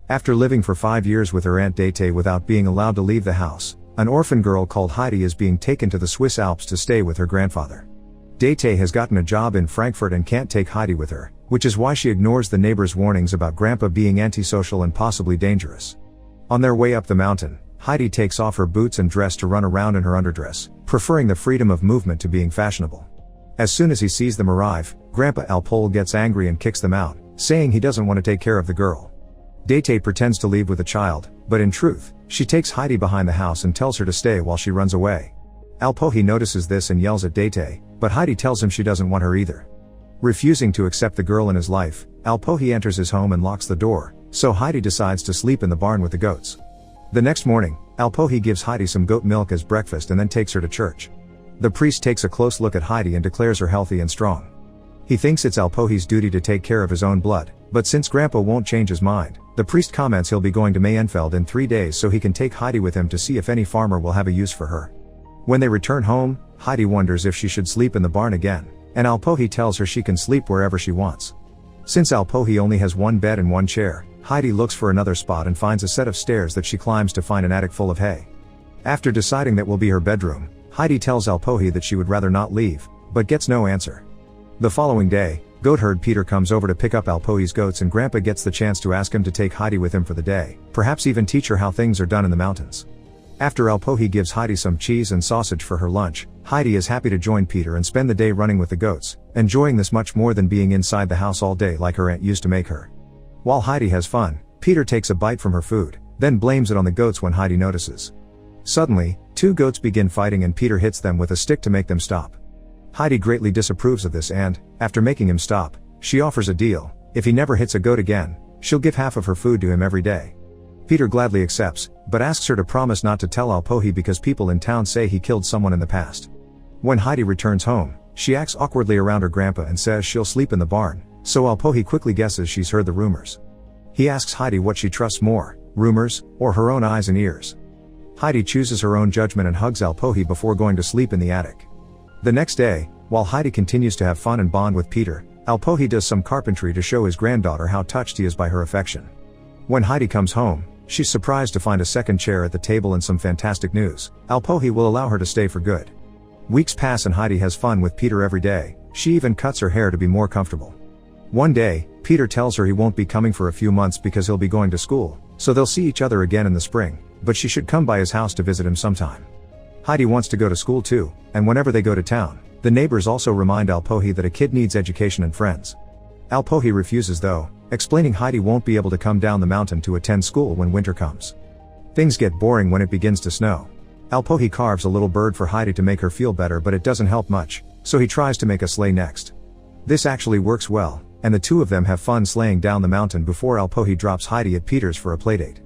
After living for 5 years with her Aunt Dete without being allowed to leave the house, an orphan girl called Heidi is being taken to the Swiss Alps to stay with her grandfather. Dete has gotten a job in Frankfurt and can't take Heidi with her, which is why she ignores the neighbors' warnings about Grandpa being antisocial and possibly dangerous. On their way up the mountain, Heidi takes off her boots and dress to run around in her underdress, preferring the freedom of movement to being fashionable. As soon as he sees them arrive, Grandpa Alpol gets angry and kicks them out, saying he doesn't want to take care of the girl. Dete pretends to leave with the child, but in truth, she takes Heidi behind the house and tells her to stay while she runs away. Alpohi notices this and yells at Dete, but Heidi tells him she doesn't want her either. Refusing to accept the girl in his life, Alpohi enters his home and locks the door, so Heidi decides to sleep in the barn with the goats. The next morning, Alpohi gives Heidi some goat milk as breakfast and then takes her to church. The priest takes a close look at Heidi and declares her healthy and strong. He thinks it's Alpohi's duty to take care of his own blood, but since Grandpa won't change his mind, the priest comments he'll be going to Mayenfeld in 3 days so he can take Heidi with him to see if any farmer will have a use for her. When they return home, Heidi wonders if she should sleep in the barn again, and Alpohi tells her she can sleep wherever she wants. Since Alpohi only has one bed and one chair, Heidi looks for another spot and finds a set of stairs that she climbs to find an attic full of hay. After deciding that will be her bedroom, Heidi tells Alpohi that she would rather not leave, but gets no answer. The following day, goatherd Peter comes over to pick up Alpohi's goats and Grandpa gets the chance to ask him to take Heidi with him for the day, perhaps even teach her how things are done in the mountains. After Alpohi gives Heidi some cheese and sausage for her lunch, Heidi is happy to join Peter and spend the day running with the goats, enjoying this much more than being inside the house all day like her aunt used to make her. While Heidi has fun, Peter takes a bite from her food, then blames it on the goats when Heidi notices. Suddenly, 2 goats begin fighting and Peter hits them with a stick to make them stop. Heidi greatly disapproves of this and, after making him stop, she offers a deal: if he never hits a goat again, she'll give half of her food to him every day. Peter gladly accepts, but asks her to promise not to tell Alpohi because people in town say he killed someone in the past. When Heidi returns home, she acts awkwardly around her grandpa and says she'll sleep in the barn, so Alpohi quickly guesses she's heard the rumors. He asks Heidi what she trusts more, rumors, or her own eyes and ears. Heidi chooses her own judgment and hugs Alpohi before going to sleep in the attic. The next day, while Heidi continues to have fun and bond with Peter, Alpohi does some carpentry to show his granddaughter how touched he is by her affection. When Heidi comes home, she's surprised to find a second chair at the table and some fantastic news: Alpohi will allow her to stay for good. Weeks pass and Heidi has fun with Peter every day. She even cuts her hair to be more comfortable. One day, Peter tells her he won't be coming for a few months because he'll be going to school, so they'll see each other again in the spring, but she should come by his house to visit him sometime. Heidi wants to go to school too, and whenever they go to town, the neighbors also remind Alpohi that a kid needs education and friends. Alpohi refuses though, explaining Heidi won't be able to come down the mountain to attend school when winter comes. Things get boring when it begins to snow. Alpohi carves a little bird for Heidi to make her feel better, but it doesn't help much, so he tries to make a sleigh next. This actually works well, and the two of them have fun sleighing down the mountain before Alpohi drops Heidi at Peter's for a playdate.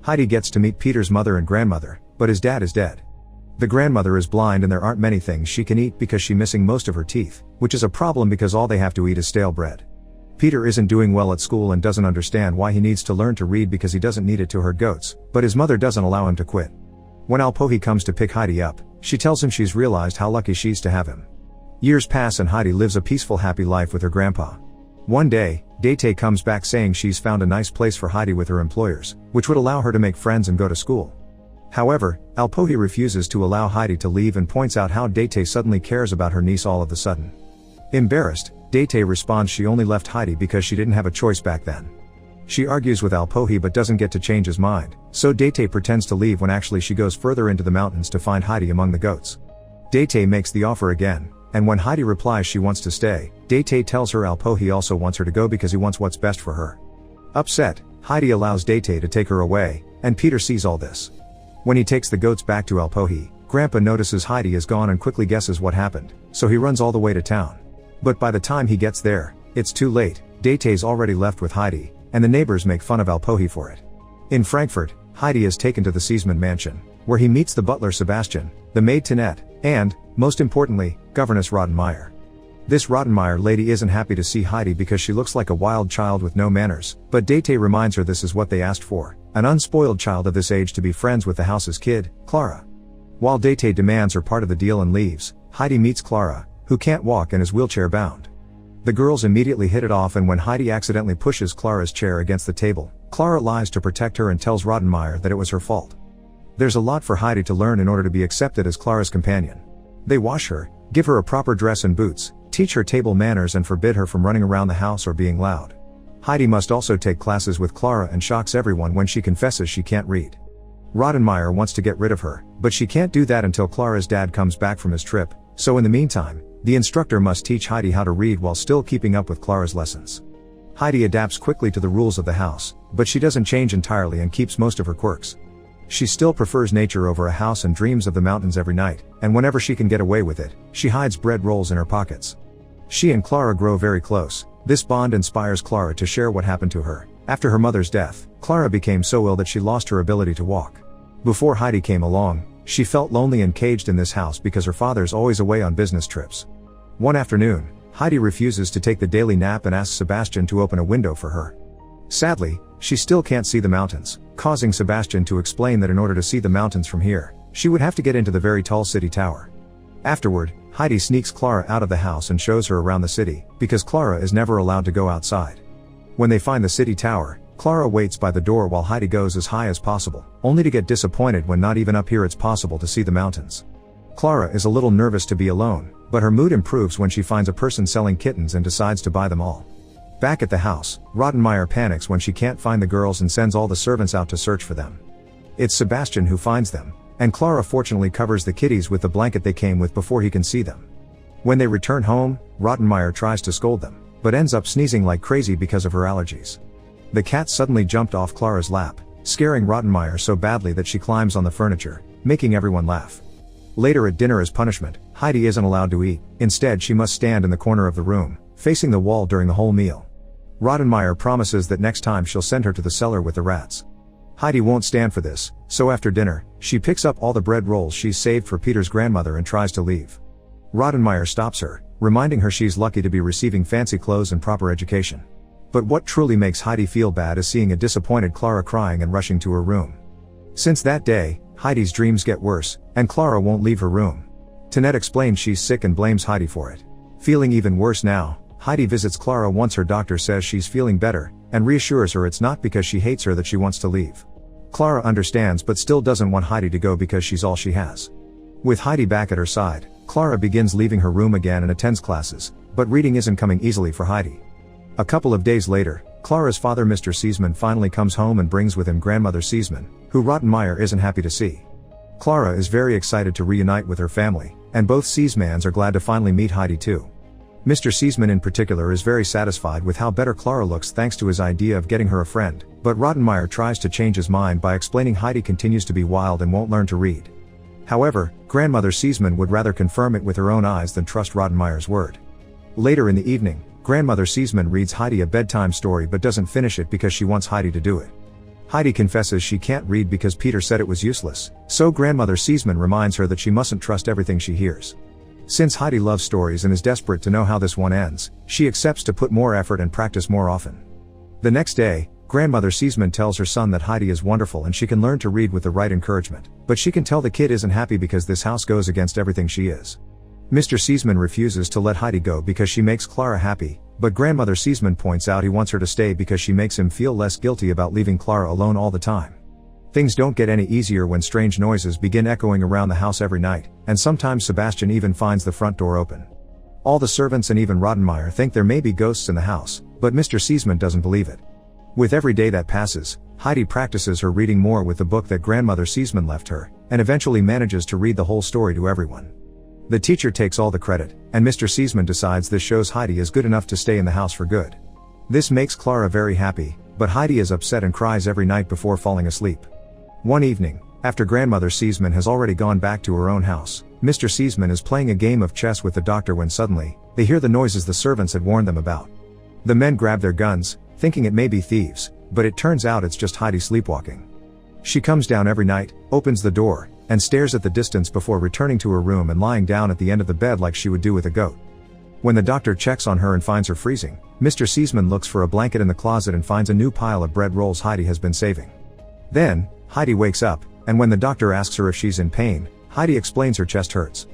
Heidi gets to meet Peter's mother and grandmother, but his dad is dead. The grandmother is blind and there aren't many things she can eat because she's missing most of her teeth, which is a problem because all they have to eat is stale bread. Peter isn't doing well at school and doesn't understand why he needs to learn to read because he doesn't need it to herd goats, but his mother doesn't allow him to quit. When Alpohi comes to pick Heidi up, she tells him she's realized how lucky she's to have him. Years pass and Heidi lives a peaceful happy life with her grandpa. One day, Dete comes back saying she's found a nice place for Heidi with her employers, which would allow her to make friends and go to school. However, Alpohi refuses to allow Heidi to leave and points out how Dete suddenly cares about her niece all of a sudden. Embarrassed, Dete responds she only left Heidi because she didn't have a choice back then. She argues with Alpohi but doesn't get to change his mind, so Dete pretends to leave when actually she goes further into the mountains to find Heidi among the goats. Dete makes the offer again, and when Heidi replies she wants to stay, Dete tells her Alpohi also wants her to go because he wants what's best for her. Upset, Heidi allows Dete to take her away, and Peter sees all this. When he takes the goats back to Alpohi, Grandpa notices Heidi is gone and quickly guesses what happened, so he runs all the way to town. But by the time he gets there, it's too late. Date's already left with Heidi, and the neighbors make fun of Alpohi for it. In Frankfurt, Heidi is taken to the Seesman mansion, where he meets the butler Sebastian, the maid Tinette, and, most importantly, governess Rottenmeier. This Rottenmeier lady isn't happy to see Heidi because she looks like a wild child with no manners, but Dete reminds her this is what they asked for, an unspoiled child of this age to be friends with the house's kid, Clara. While Dete demands her part of the deal and leaves, Heidi meets Clara, who can't walk and is wheelchair bound. The girls immediately hit it off, and when Heidi accidentally pushes Clara's chair against the table, Clara lies to protect her and tells Rottenmeier that it was her fault. There's a lot for Heidi to learn in order to be accepted as Clara's companion. They wash her, give her a proper dress and boots, teach her table manners, and forbid her from running around the house or being loud. Heidi must also take classes with Clara and shocks everyone when she confesses she can't read. Rottenmeier wants to get rid of her, but she can't do that until Clara's dad comes back from his trip, so in the meantime, the instructor must teach Heidi how to read while still keeping up with Clara's lessons. Heidi adapts quickly to the rules of the house, but she doesn't change entirely and keeps most of her quirks. She still prefers nature over a house and dreams of the mountains every night, and whenever she can get away with it, she hides bread rolls in her pockets. She and Clara grow very close. This bond inspires Clara to share what happened to her. After her mother's death, Clara became so ill that she lost her ability to walk. Before Heidi came along, she felt lonely and caged in this house because her father's always away on business trips. One afternoon, Heidi refuses to take the daily nap and asks Sebastian to open a window for her. Sadly, she still can't see the mountains, causing Sebastian to explain that in order to see the mountains from here, she would have to get into the very tall city tower. Afterward, Heidi sneaks Clara out of the house and shows her around the city, because Clara is never allowed to go outside. When they find the city tower, Clara waits by the door while Heidi goes as high as possible, only to get disappointed when not even up here it's possible to see the mountains. Clara is a little nervous to be alone, but her mood improves when she finds a person selling kittens and decides to buy them all. Back at the house, Rottenmeier panics when she can't find the girls and sends all the servants out to search for them. It's Sebastian who finds them, and Clara fortunately covers the kitties with the blanket they came with before he can see them. When they return home, Rottenmeier tries to scold them, but ends up sneezing like crazy because of her allergies. The cat suddenly jumped off Clara's lap, scaring Rottenmeier so badly that she climbs on the furniture, making everyone laugh. Later at dinner as punishment, Heidi isn't allowed to eat. Instead, she must stand in the corner of the room, facing the wall during the whole meal. Rottenmeier promises that next time she'll send her to the cellar with the rats. Heidi won't stand for this, so after dinner, she picks up all the bread rolls she's saved for Peter's grandmother and tries to leave. Rottenmeier stops her, reminding her she's lucky to be receiving fancy clothes and proper education. But what truly makes Heidi feel bad is seeing a disappointed Clara crying and rushing to her room. Since that day, Heidi's dreams get worse, and Clara won't leave her room. Tanette explains she's sick and blames Heidi for it. Feeling even worse now, Heidi visits Clara once her doctor says she's feeling better, and reassures her it's not because she hates her that she wants to leave. Clara understands but still doesn't want Heidi to go because she's all she has. With Heidi back at her side, Clara begins leaving her room again and attends classes, but reading isn't coming easily for Heidi. A couple of days later, Clara's father Mr. Seesman finally comes home and brings with him grandmother Seesman, who Rottenmeier isn't happy to see. Clara is very excited to reunite with her family, and both Seesmans are glad to finally meet Heidi too. Mr. Seesman in particular is very satisfied with how better Clara looks thanks to his idea of getting her a friend, but Rottenmeier tries to change his mind by explaining Heidi continues to be wild and won't learn to read. However, grandmother Seesman would rather confirm it with her own eyes than trust Rottenmeier's word. Later in the evening, grandmother Seesman reads Heidi a bedtime story but doesn't finish it because she wants Heidi to do it. Heidi confesses she can't read because Peter said it was useless, so grandmother Seesman reminds her that she mustn't trust everything she hears. Since Heidi loves stories and is desperate to know how this one ends, she accepts to put more effort and practice more often. The next day, grandmother Seesman tells her son that Heidi is wonderful and she can learn to read with the right encouragement, but she can tell the kid isn't happy because this house goes against everything she is. Mr. Seesman refuses to let Heidi go because she makes Clara happy, but grandmother Seesman points out he wants her to stay because she makes him feel less guilty about leaving Clara alone all the time. Things don't get any easier when strange noises begin echoing around the house every night, and sometimes Sebastian even finds the front door open. All the servants and even Rottenmeier think there may be ghosts in the house, but Mr. Seesman doesn't believe it. With every day that passes, Heidi practices her reading more with the book that grandmother Seesman left her, and eventually manages to read the whole story to everyone. The teacher takes all the credit, and Mr. Seesman decides this shows Heidi is good enough to stay in the house for good. This makes Clara very happy, but Heidi is upset and cries every night before falling asleep. One evening, after grandmother Seesman has already gone back to her own house, Mr. Seesman is playing a game of chess with the doctor when suddenly, they hear the noises the servants had warned them about. The men grab their guns, thinking it may be thieves, but it turns out it's just Heidi sleepwalking. She comes down every night, opens the door, and stares at the distance before returning to her room and lying down at the end of the bed like she would do with a goat. When the doctor checks on her and finds her freezing, Mr. Seesman looks for a blanket in the closet and finds a new pile of bread rolls Heidi has been saving. Then, Heidi wakes up, and when the doctor asks her if she's in pain, Heidi explains her chest hurts.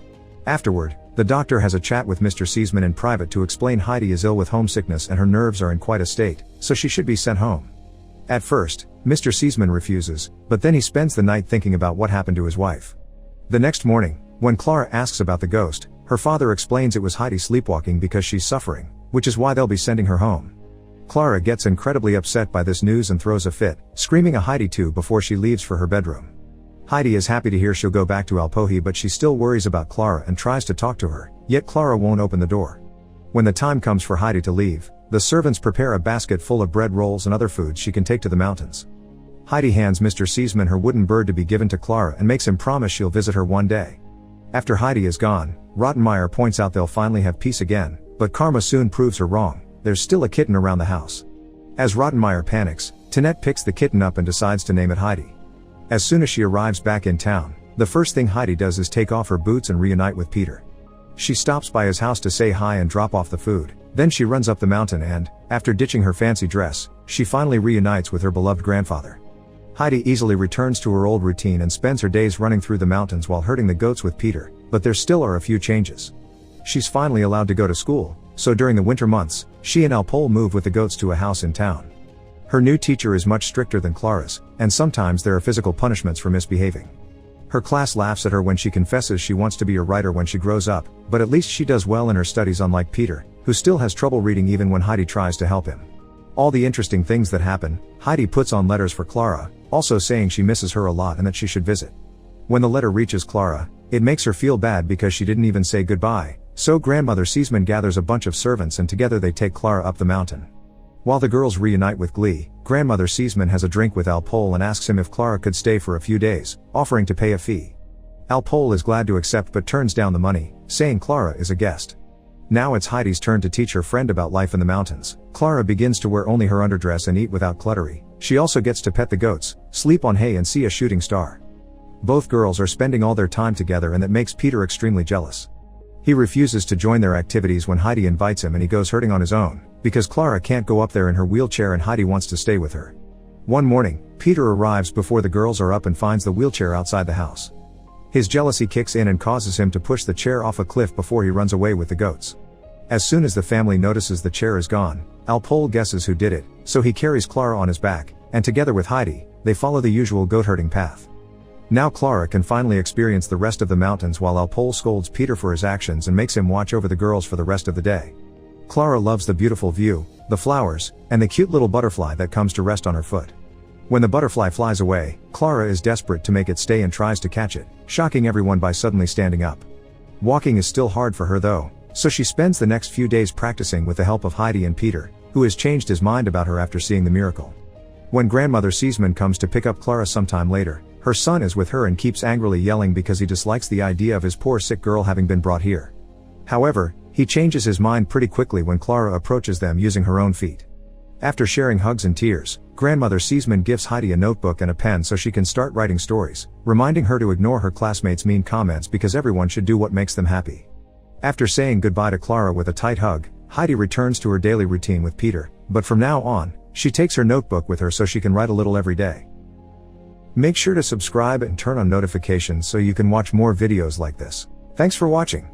Afterward, the doctor has a chat with Mr. Seesman in private to explain Heidi is ill with homesickness and her nerves are in quite a state, so she should be sent home. At first, Mr. Seesman refuses, but then he spends the night thinking about what happened to his wife. The next morning, when Clara asks about the ghost, her father explains it was Heidi sleepwalking because she's suffering, which is why they'll be sending her home. Clara gets incredibly upset by this news and throws a fit, screaming a Heidi too before she leaves for her bedroom. Heidi is happy to hear she'll go back to Alpohi, but she still worries about Clara and tries to talk to her, yet Clara won't open the door. When the time comes for Heidi to leave, the servants prepare a basket full of bread rolls and other foods she can take to the mountains. Heidi hands Mr. Seesman her wooden bird to be given to Clara and makes him promise she'll visit her one day. After Heidi is gone, Rottenmeier points out they'll finally have peace again, but karma soon proves her wrong. There's still a kitten around the house. As Rottenmeier panics, Tinette picks the kitten up and decides to name it Heidi. As soon as she arrives back in town, the first thing Heidi does is take off her boots and reunite with Peter. She stops by his house to say hi and drop off the food, then she runs up the mountain and, after ditching her fancy dress, she finally reunites with her beloved grandfather. Heidi easily returns to her old routine and spends her days running through the mountains while herding the goats with Peter, but there still are a few changes. She's finally allowed to go to school, so during the winter months, she and Alpol move with the goats to a house in town. Her new teacher is much stricter than Clara's, and sometimes there are physical punishments for misbehaving. Her class laughs at her when she confesses she wants to be a writer when she grows up, but at least she does well in her studies, unlike Peter, who still has trouble reading even when Heidi tries to help him. All the interesting things that happen, Heidi puts on letters for Clara, also saying she misses her a lot and that she should visit. When the letter reaches Clara, it makes her feel bad because she didn't even say goodbye, so Grandmother Seesman gathers a bunch of servants and together they take Clara up the mountain. While the girls reunite with glee, Grandmother Seesman has a drink with Alpol and asks him if Clara could stay for a few days, offering to pay a fee. Alpol is glad to accept but turns down the money, saying Clara is a guest. Now it's Heidi's turn to teach her friend about life in the mountains. Clara begins to wear only her underdress and eat without cluttery. She also gets to pet the goats, sleep on hay and see a shooting star. Both girls are spending all their time together and that makes Peter extremely jealous. He refuses to join their activities when Heidi invites him and he goes herding on his own, because Clara can't go up there in her wheelchair and Heidi wants to stay with her. One morning, Peter arrives before the girls are up and finds the wheelchair outside the house. His jealousy kicks in and causes him to push the chair off a cliff before he runs away with the goats. As soon as the family notices the chair is gone, Alpol guesses who did it, so he carries Clara on his back, and together with Heidi, they follow the usual goat herding path. Now Clara can finally experience the rest of the mountains while Alpol scolds Peter for his actions and makes him watch over the girls for the rest of the day. Clara loves the beautiful view, the flowers, and the cute little butterfly that comes to rest on her foot. When the butterfly flies away, Clara is desperate to make it stay and tries to catch it, shocking everyone by suddenly standing up. Walking is still hard for her though, so she spends the next few days practicing with the help of Heidi and Peter, who has changed his mind about her after seeing the miracle. When Grandmother Seesman comes to pick up Clara sometime later, her son is with her and keeps angrily yelling because he dislikes the idea of his poor sick girl having been brought here. However, he changes his mind pretty quickly when Clara approaches them using her own feet. After sharing hugs and tears, Grandmother Seesman gives Heidi a notebook and a pen so she can start writing stories, reminding her to ignore her classmates' mean comments because everyone should do what makes them happy. After saying goodbye to Clara with a tight hug, Heidi returns to her daily routine with Peter, but from now on, she takes her notebook with her so she can write a little every day. Make sure to subscribe and turn on notifications so you can watch more videos like this. Thanks for watching.